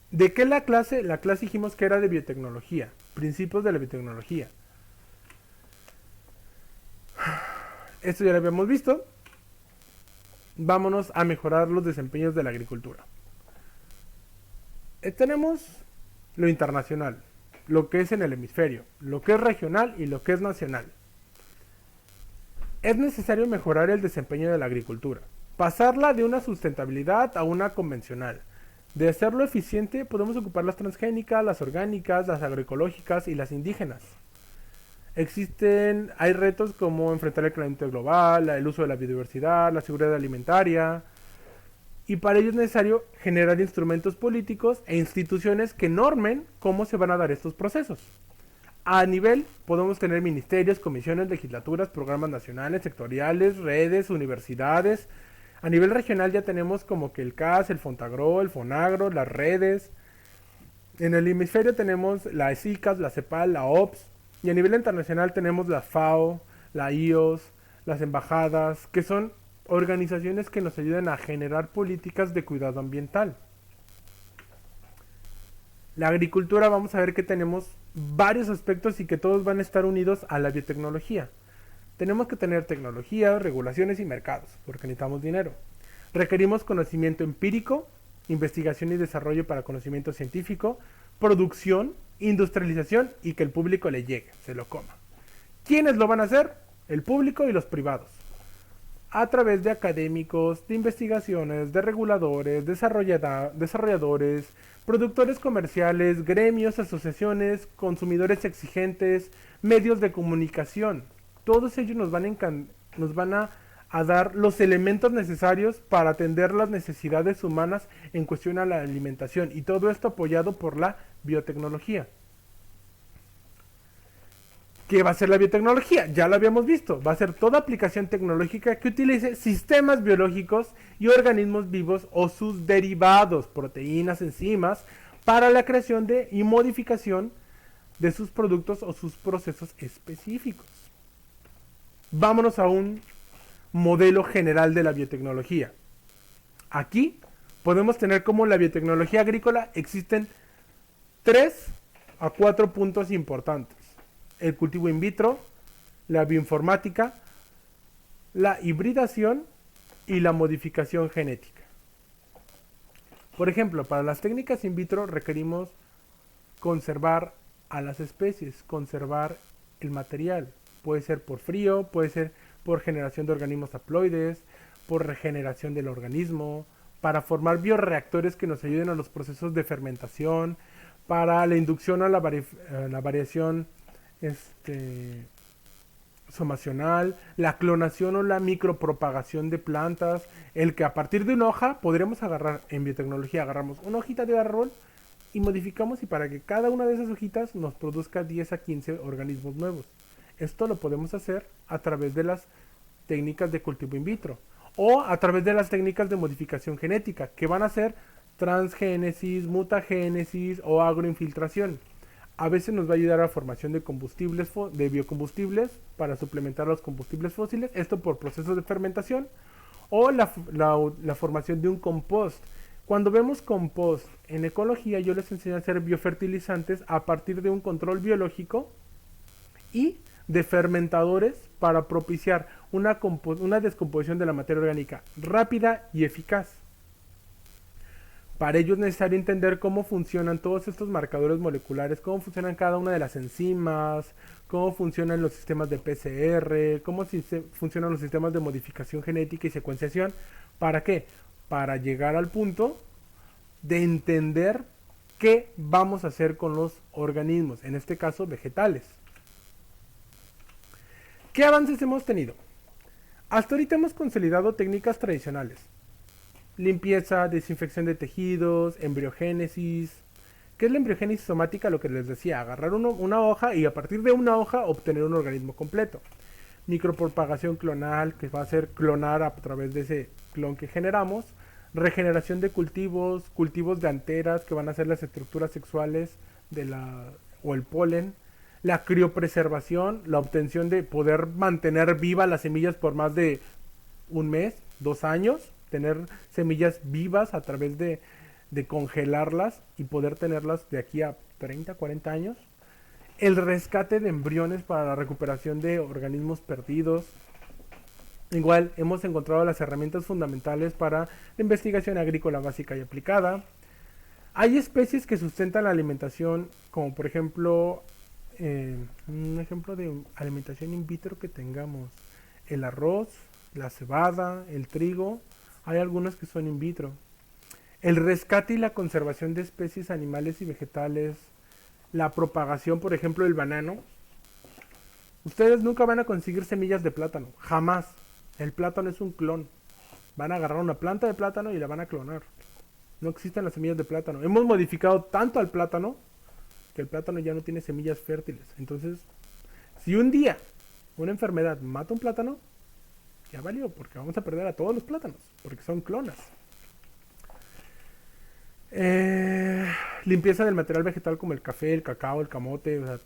¿de qué la clase? La clase dijimos que era de biotecnología, principios de la biotecnología. Esto ya lo habíamos visto. Vámonos a mejorar los desempeños de la agricultura. Tenemos lo internacional, lo que es en el hemisferio, lo que es regional y lo que es nacional. Es necesario mejorar el desempeño de la agricultura, pasarla de una sustentabilidad a una convencional. De hacerlo eficiente podemos ocupar las transgénicas, las orgánicas, las agroecológicas y las indígenas. Hay retos como enfrentar el calentamiento global, el uso de la biodiversidad, la seguridad alimentaria, y para ello es necesario generar instrumentos políticos e instituciones que normen cómo se van a dar estos procesos. A nivel, podemos tener ministerios, comisiones, legislaturas, programas nacionales, sectoriales, redes, universidades. A nivel regional ya tenemos como que el CAS, el Fontagro, el Fonagro, las redes. En el hemisferio tenemos la ESICAS, la CEPAL, la OPS. Y a nivel internacional tenemos la FAO, la IOS, las embajadas, que son organizaciones que nos ayudan a generar políticas de cuidado ambiental. La agricultura, vamos a ver que tenemos varios aspectos y que todos van a estar unidos a la biotecnología. Tenemos que tener tecnología, regulaciones y mercados, porque necesitamos dinero. Requerimos conocimiento empírico, investigación y desarrollo para conocimiento científico, producción, industrialización y que el público le llegue, se lo coma. ¿Quiénes lo van a hacer? El público y los privados. A través de académicos, de investigaciones, de reguladores, desarrolladores, productores comerciales, gremios, asociaciones, consumidores exigentes, medios de comunicación. Todos ellos nos van a dar los elementos necesarios para atender las necesidades humanas en cuestión a la alimentación. Y todo esto apoyado por la biotecnología. ¿Qué va a ser la biotecnología? Ya lo habíamos visto. Va a ser toda aplicación tecnológica que utilice sistemas biológicos y organismos vivos o sus derivados, proteínas, enzimas, para la creación de y modificación de sus productos o sus procesos específicos. Vámonos a un modelo general de la biotecnología. Aquí podemos tener como la biotecnología agrícola existen 3 a 4 puntos importantes. El cultivo in vitro, la bioinformática, la hibridación y la modificación genética. Por ejemplo, para las técnicas in vitro requerimos conservar a las especies, conservar el material. Puede ser por frío, puede ser por generación de organismos haploides, por regeneración del organismo, para formar bioreactores que nos ayuden a los procesos de fermentación, para la inducción a la variación somacional, la clonación o la micropropagación de plantas, el que a partir de una hoja podremos agarrar, en biotecnología agarramos una hojita de árbol y modificamos y para que cada una de esas hojitas nos produzca 10 a 15 organismos nuevos. Esto lo podemos hacer a través de las técnicas de cultivo in vitro o a través de las técnicas de modificación genética, que van a ser transgénesis, mutagénesis o agroinfiltración. A veces nos va a ayudar a la formación de combustibles, de biocombustibles para suplementar los combustibles fósiles, esto por procesos de fermentación, o la formación de un compost. Cuando vemos compost en ecología, yo les enseño a hacer biofertilizantes a partir de un control biológico y de fermentadores para propiciar una descomposición de la materia orgánica rápida y eficaz. Para ello es necesario entender cómo funcionan todos estos marcadores moleculares, cómo funcionan cada una de las enzimas, cómo funcionan los sistemas de PCR, cómo funcionan los sistemas de modificación genética y secuenciación. ¿Para qué? Para llegar al punto de entender qué vamos a hacer con los organismos, en este caso vegetales. ¿Qué avances hemos tenido? Hasta ahorita hemos consolidado técnicas tradicionales. Limpieza, desinfección de tejidos, embriogénesis. ¿Qué es la embriogénesis somática? Lo que les decía, agarrar una hoja y a partir de una hoja obtener un organismo completo. Micropropagación clonal, que va a ser clonar a través de ese clon que generamos. Regeneración de cultivos, cultivos de anteras, que van a ser las estructuras sexuales o el polen. La criopreservación, la obtención de poder mantener vivas las semillas por más de un mes, 2 años, tener semillas vivas a través de congelarlas y poder tenerlas de aquí a 30, 40 años. El rescate de embriones para la recuperación de organismos perdidos. Igual hemos encontrado las herramientas fundamentales para la investigación agrícola básica y aplicada. Hay especies que sustentan la alimentación, como por ejemplo, un ejemplo de alimentación in vitro que tengamos, el arroz, la cebada, el trigo. Hay algunas que son in vitro. El rescate y la conservación de especies animales y vegetales. La propagación, por ejemplo, del banano. Ustedes nunca van a conseguir semillas de plátano. Jamás. El plátano es un clon. Van a agarrar una planta de plátano y la van a clonar. No existen las semillas de plátano. Hemos modificado tanto al plátano que el plátano ya no tiene semillas fértiles. Entonces, si un día una enfermedad mata un plátano, ya valió, porque vamos a perder a todos los plátanos, porque son clonas. Limpieza del material vegetal como el café, el cacao, el camote, o sea,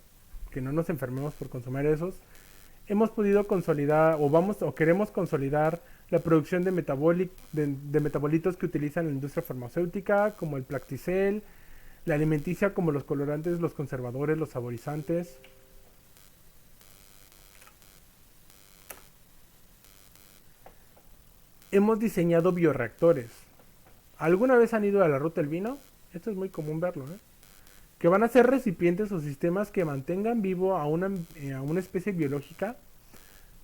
que no nos enfermemos por consumir esos. Hemos podido consolidar, o queremos consolidar la producción de metabolitos que utilizan la industria farmacéutica, como el Placticel, La alimenticia como los colorantes, los conservadores, los saborizantes. Hemos diseñado bioreactores. ¿Alguna vez han ido a la ruta del vino? Esto es muy común verlo, ¿eh? Que van a ser recipientes o sistemas que mantengan vivo a una especie biológica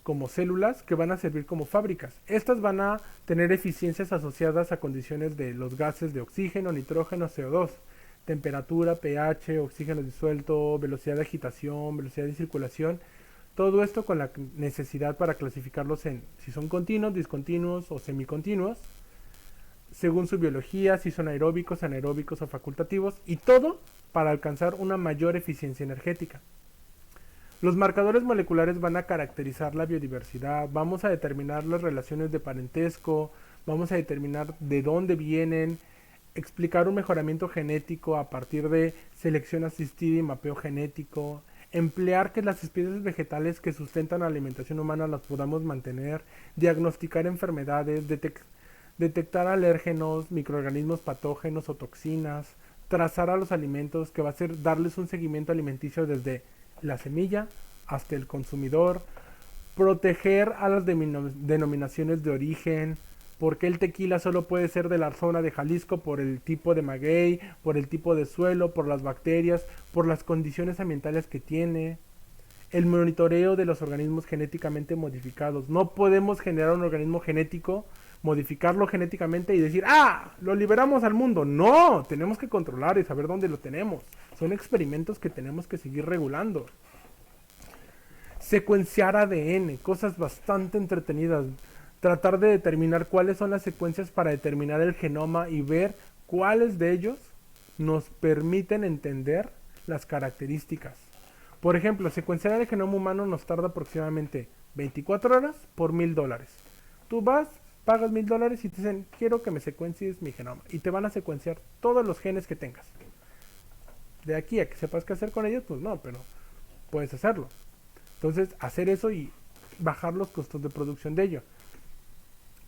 como células que van a servir como fábricas. Estas van a tener eficiencias asociadas a condiciones de los gases de oxígeno, nitrógeno, CO2, temperatura, pH, oxígeno disuelto, velocidad de agitación, velocidad de circulación. Todo esto con la necesidad para clasificarlos en si son continuos, discontinuos o semicontinuos, según su biología, si son aeróbicos, anaeróbicos o facultativos, y todo para alcanzar una mayor eficiencia energética. Los marcadores moleculares van a caracterizar la biodiversidad, vamos a determinar las relaciones de parentesco, vamos a determinar de dónde vienen, explicar un mejoramiento genético a partir de selección asistida y mapeo genético, emplear que las especies vegetales que sustentan la alimentación humana las podamos mantener, diagnosticar enfermedades, detectar alérgenos, microorganismos patógenos o toxinas, trazar a los alimentos, que va a ser darles un seguimiento alimenticio desde la semilla hasta el consumidor, proteger a las denominaciones de origen, porque el tequila solo puede ser de la zona de Jalisco por el tipo de maguey, por el tipo de suelo, por las bacterias, por las condiciones ambientales que tiene. El monitoreo de los organismos genéticamente modificados. No podemos generar un organismo genético, modificarlo genéticamente y decir, ¡ah! Lo liberamos al mundo. No, tenemos que controlar y saber dónde lo tenemos. Son experimentos que tenemos que seguir regulando. Secuenciar ADN, cosas bastante entretenidas. Tratar de determinar cuáles son las secuencias para determinar el genoma y ver cuáles de ellos nos permiten entender las características. Por ejemplo, secuenciar el genoma humano nos tarda aproximadamente 24 horas por $1000. Tú vas, pagas $1000 y te dicen, quiero que me secuencies mi genoma. Y te van a secuenciar todos los genes que tengas. De aquí a que sepas qué hacer con ellos, pues no, pero puedes hacerlo. Entonces, hacer eso y bajar los costos de producción de ello.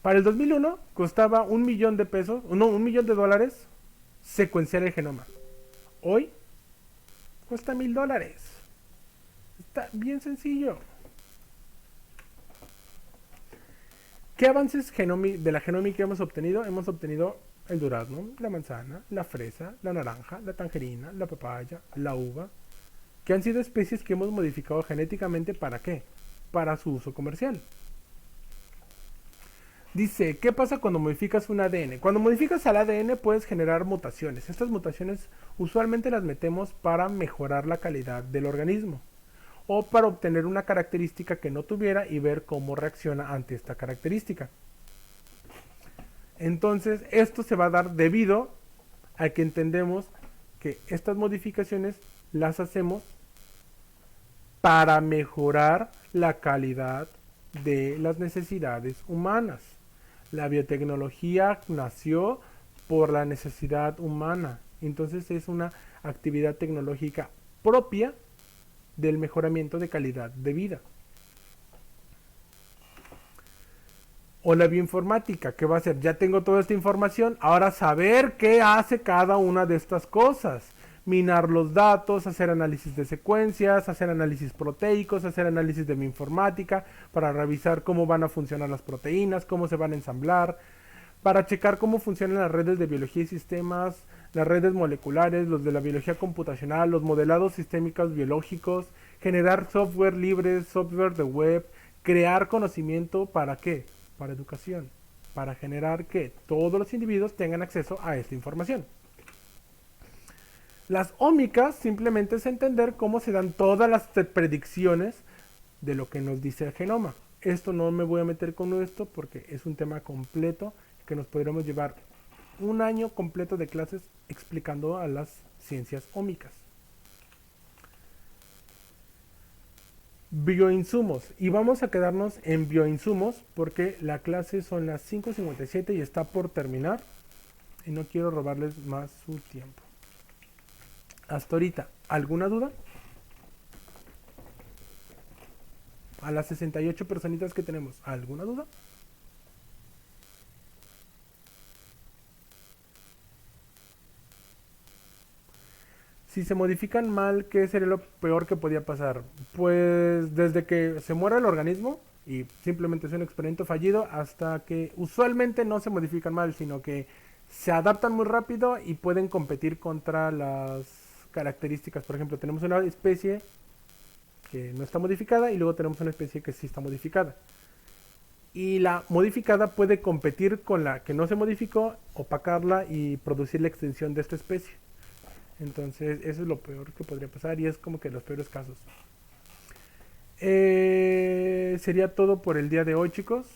Para el 2001 costaba $1 millón no, $1 millón secuenciar el genoma. Hoy cuesta $1000. Está bien sencillo. ¿Qué avances de la genómica hemos obtenido? Hemos obtenido el durazno, la manzana, la fresa, la naranja, la tangerina, la papaya, la uva, que han sido especies que hemos modificado genéticamente. ¿Para qué? Para su uso comercial. Dice, ¿qué pasa cuando modificas un ADN? Cuando modificas al ADN puedes generar mutaciones. Estas mutaciones usualmente las metemos para mejorar la calidad del organismo o para obtener una característica que no tuviera y ver cómo reacciona ante esta característica. Entonces, esto se va a dar debido a que entendemos que estas modificaciones las hacemos para mejorar la calidad de las necesidades humanas. La biotecnología nació por la necesidad humana. Entonces es una actividad tecnológica propia del mejoramiento de calidad de vida. O la bioinformática, ¿qué va a hacer? Ya tengo toda esta información, ahora saber qué hace cada una de estas cosas. Minar los datos, hacer análisis de secuencias, hacer análisis proteicos, hacer análisis de bioinformática para revisar cómo van a funcionar las proteínas, cómo se van a ensamblar, para checar cómo funcionan las redes de biología y sistemas, las redes moleculares, los de la biología computacional, los modelados sistémicos biológicos, generar software libre, software de web, crear conocimiento. ¿Para qué? Para educación, para generar que todos los individuos tengan acceso a esta información. Las ómicas simplemente es entender cómo se dan todas las predicciones de lo que nos dice el genoma. Esto no me voy a meter con esto porque es un tema completo que nos podríamos llevar un año completo de clases explicando a las ciencias ómicas. Bioinsumos. Y vamos a quedarnos en bioinsumos porque la clase son las 5:57 y está por terminar. Y no quiero robarles más su tiempo. Hasta ahorita, ¿alguna duda? A las 68 personitas que tenemos, ¿alguna duda? Si se modifican mal, ¿qué sería lo peor que podía pasar? Pues desde que se muera el organismo y simplemente es un experimento fallido hasta que usualmente no se modifican mal, sino que se adaptan muy rápido y pueden competir contra las características. Por ejemplo, tenemos una especie que no está modificada y luego tenemos una especie que sí está modificada. Y la modificada puede competir con la que no se modificó, opacarla y producir la extinción de esta especie. Entonces, eso es lo peor que podría pasar y es como que los peores casos. Sería todo por el día de hoy, chicos.